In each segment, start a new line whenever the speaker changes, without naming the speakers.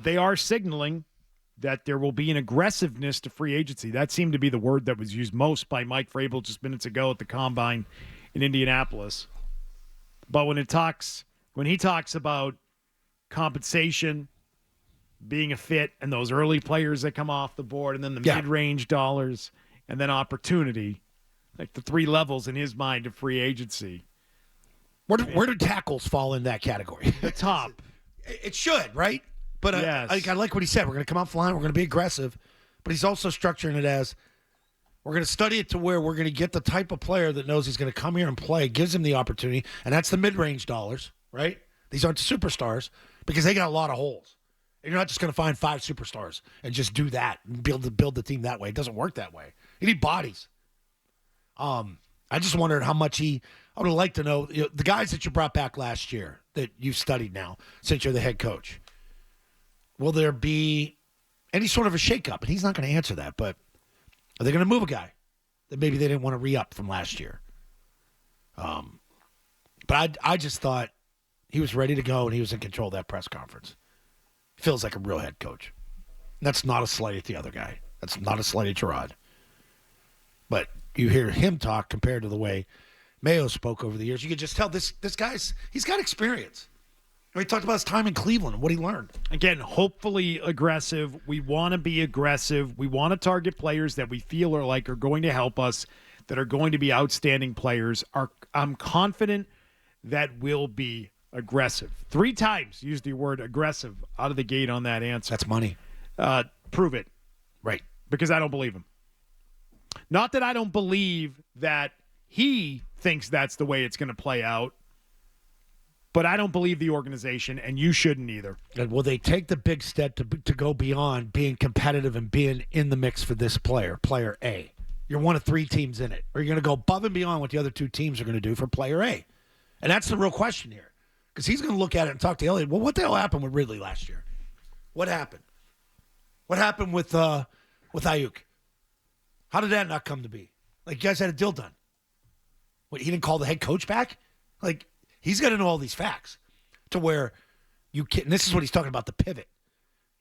they are signaling that there will be an aggressiveness to free agency. That seemed to be the word that was used most by Mike Vrabel just minutes ago at the Combine in Indianapolis. But when he talks about compensation, being a fit, and those early players that come off the board, and then the mid-range dollars, and then opportunity, like the three levels in his mind of free agency.
Where do tackles fall in that category?
The top.
It should, right? But
yes.
I like what he said. We're going to come out flying. We're going to be aggressive. But he's also structuring it as we're going to study it to where we're going to get the type of player that knows he's going to come here and play, gives him the opportunity, and that's the mid-range dollars, right? These aren't superstars because they got a lot of holes. And you're not just going to find 5 superstars and just do that and build the team that way. It doesn't work that way. You need bodies. I just wondered how much I would have liked to know, the guys that you brought back last year that you've studied now since you're the head coach. Will there be any sort of a shakeup? And he's not going to answer that, but are they going to move a guy that maybe they didn't want to re-up from last year? But I just thought he was ready to go and he was in control of that press conference. Feels like a real head coach. And that's not a slight at the other guy. That's not a slight at Gerard. But you hear him talk compared to the way Mayo spoke over the years. You could just tell this guy's, he's got experience. He talked about his time in Cleveland and what he learned.
Again, hopefully aggressive. We want to be aggressive. We want to target players that we feel are going to help us, that are going to be outstanding players. I'm confident that we'll be aggressive. 3 times used the word aggressive out of the gate on that answer.
That's money.
Prove it.
Right.
Because I don't believe him. Not that I don't believe that he thinks that's the way it's going to play out, but I don't believe the organization, and you shouldn't either.
And will they take the big step to go beyond being competitive and being in the mix for this player A? You're one of 3 teams in it. Or you're going to go above and beyond what the other 2 teams are going to do for player A? And that's the real question here. Because he's going to look at it and talk to Elliott. Well, what the hell happened with Ridley last year? What happened? What happened with Ayuk? How did that not come to be? Like, you guys had a deal done. What, he didn't call the head coach back? Like, he's got to know all these facts to where you can. And this is what he's talking about, the pivot.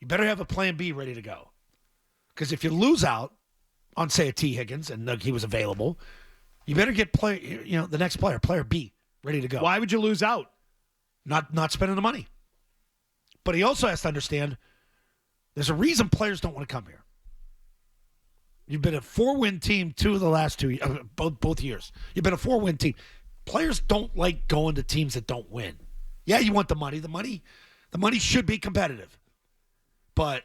You better have a plan B ready to go. Because if you lose out on, say, a T. Higgins, and he was available, you better get the next player, player B, ready to go.
Why would you lose out?
Not spending the money. But he also has to understand there's a reason players don't want to come here. You've been a 4-win team 2 of the last 2 both years. You've been a 4-win team. Players don't like going to teams that don't win. Yeah, you want the money. The money should be competitive. But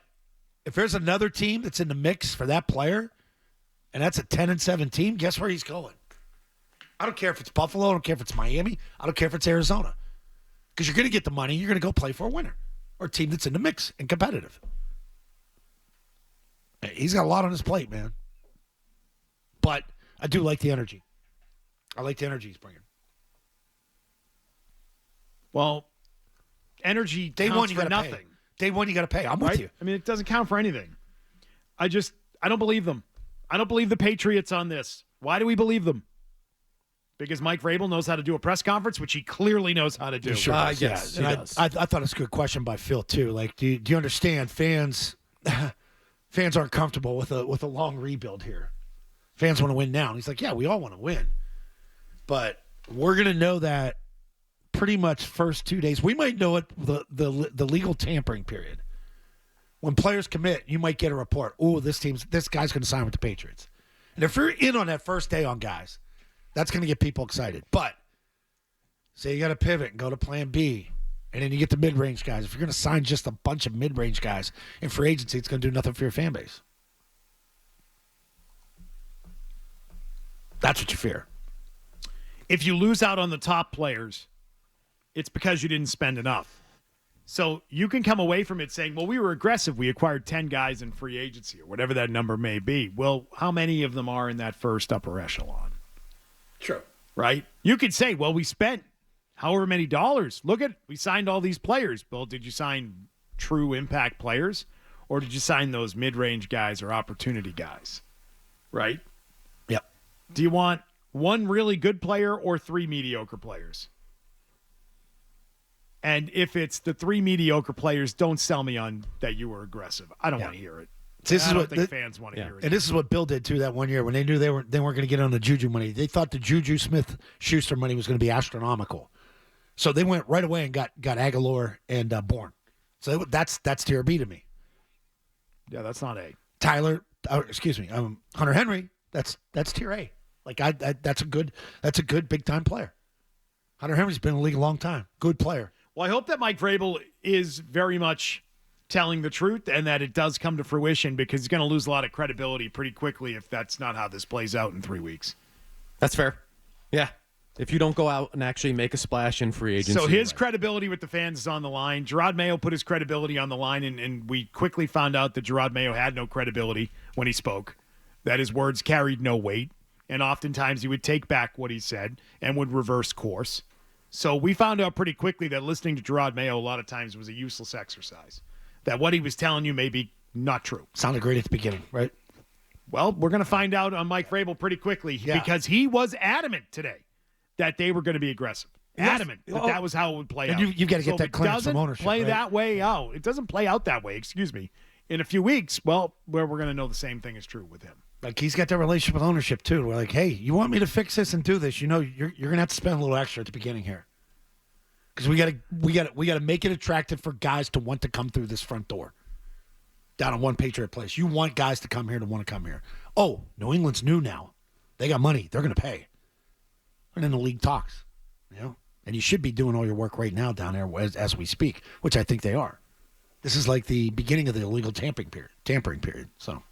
if there's another team that's in the mix for that player, and that's a 10-7 team, guess where he's going? I don't care if it's Buffalo. I don't care if it's Miami. I don't care if it's Arizona. Because you're going to get the money. You're going to go play for a winner or a team that's in the mix and competitive. He's got a lot on his plate, man. But I do like the energy. I like the energy he's bringing.
Well, energy
Day one, you got nothing. Pay. Day one, you got to pay. I'm with you.
I mean, it doesn't count for anything. I don't believe them. I don't believe the Patriots on this. Why do we believe them? Because Mike Vrabel knows how to do a press conference, which he clearly knows how to do.
Sure, yes, he does. I thought it's a good question by Phil too. Like, do you understand? Fans aren't comfortable with a long rebuild here. Fans want to win now. And he's like, yeah, we all want to win, but we're gonna know that pretty much first 2 days. We might know it the legal tampering period. When players commit, you might get a report. Oh, this guy's going to sign with the Patriots. And if you're in on that first day on guys, that's going to get people excited. But say you got to pivot and go to plan B, and then you get the mid-range guys. If you're going to sign just a bunch of mid-range guys in free agency, it's going to do nothing for your fan base. That's what you fear.
If you lose out on the top players, it's because you didn't spend enough. So you can come away from it saying, well, we were aggressive. We acquired 10 guys in free agency or whatever that number may be. Well, how many of them are in that first upper echelon?
Sure.
Right? You could say, well, we spent however many dollars. Look at, we signed all these players. Well, did you sign true impact players or did you sign those mid-range guys or opportunity guys? Right?
Yep.
Do you want 1 really good player or 3 mediocre players? And if it's the 3 mediocre players, don't sell me on that you were aggressive. I don't want to hear it. I don't think fans want to hear it.
And this is what Bill did too that one year when they knew they weren't going to get on the Juju money. They thought the Juju Smith-Schuster money was going to be astronomical, so they went right away and got Aguilar and Bourne. So that's tier B to me.
Yeah, that's not A.
Hunter Henry. That's tier A. Like that's a good big time player. Hunter Henry's been in the league a long time. Good player.
Well, I hope that Mike Vrabel is very much telling the truth and that it does come to fruition, because he's going to lose a lot of credibility pretty quickly if that's not how this plays out in 3 weeks.
That's fair. Yeah. If you don't go out and actually make a splash in free agency.
So his credibility with the fans is on the line. Gerard Mayo put his credibility on the line, and we quickly found out that Gerard Mayo had no credibility when he spoke, that his words carried no weight, and oftentimes he would take back what he said and would reverse course. So we found out pretty quickly that listening to Gerard Mayo a lot of times was a useless exercise, that what he was telling you may be not true.
Sounded great at the beginning, right?
Well, we're going to find out on Mike Vrabel pretty quickly because he was adamant today that they were going to be aggressive. Adamant that was how it would play out.
You've got to get that clearance from ownership.
Play that way out. It doesn't play out that way, excuse me. In a few weeks, well, we're going to know the same thing is true with him.
Like, he's got that relationship with ownership too. We're like, hey, you want me to fix this and do this? You know, you're going to have to spend a little extra at the beginning here, because we got to make it attractive for guys to want to come through this front door. Down in one Patriot place, you want guys to come here to want to come here. Oh, New England's new now. They got money. They're going to pay. And then the league talks, and you should be doing all your work right now down there as we speak, which I think they are. This is like the beginning of the illegal tampering period. So,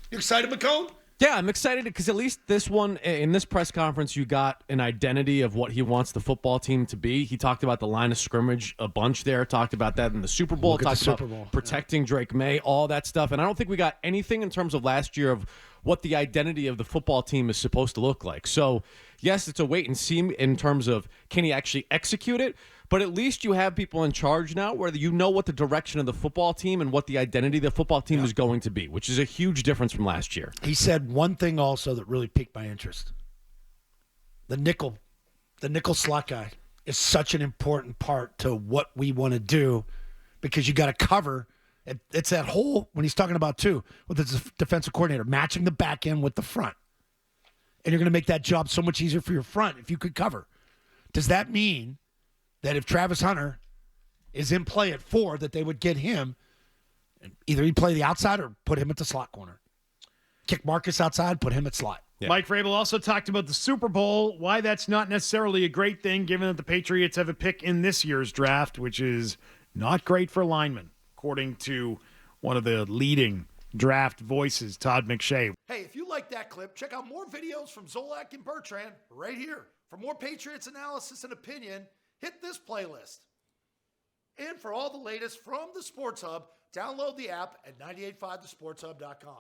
you excited, McCone?
Yeah, I'm excited because at least this one, in this press conference, you got an identity of what he wants the football team to be. He talked about the line of scrimmage a bunch there, talked about that in the Super Bowl, talked about protecting Drake May, all that stuff. And I don't think we got anything in terms of last year of what the identity of the football team is supposed to look like. So, yes, it's a wait and see in terms of can he actually execute it, but at least you have people in charge now where you know what the direction of the football team and what the identity of the football team is going to be, which is a huge difference from last year.
He said one thing also that really piqued my interest. The nickel slot guy is such an important part to what we want to do, because you got to cover. It's that whole, when he's talking about too, with the defensive coordinator, matching the back end with the front. And you're going to make that job so much easier for your front if you could cover. Does that mean that if Travis Hunter is in play at 4, that they would get him, either he'd play the outside or put him at the slot corner? Kick Marcus outside, put him at slot.
Yeah. Mike Vrabel also talked about the Super Bowl, why that's not necessarily a great thing, given that the Patriots have a pick in this year's draft, which is not great for linemen, according to one of the leading draft voices, Todd McShay.
Hey, if you like that clip, check out more videos from Zolak and Bertrand right here. For more Patriots analysis and opinion, hit this playlist. And for all the latest from the Sports Hub, download the app at 985thesportshub.com.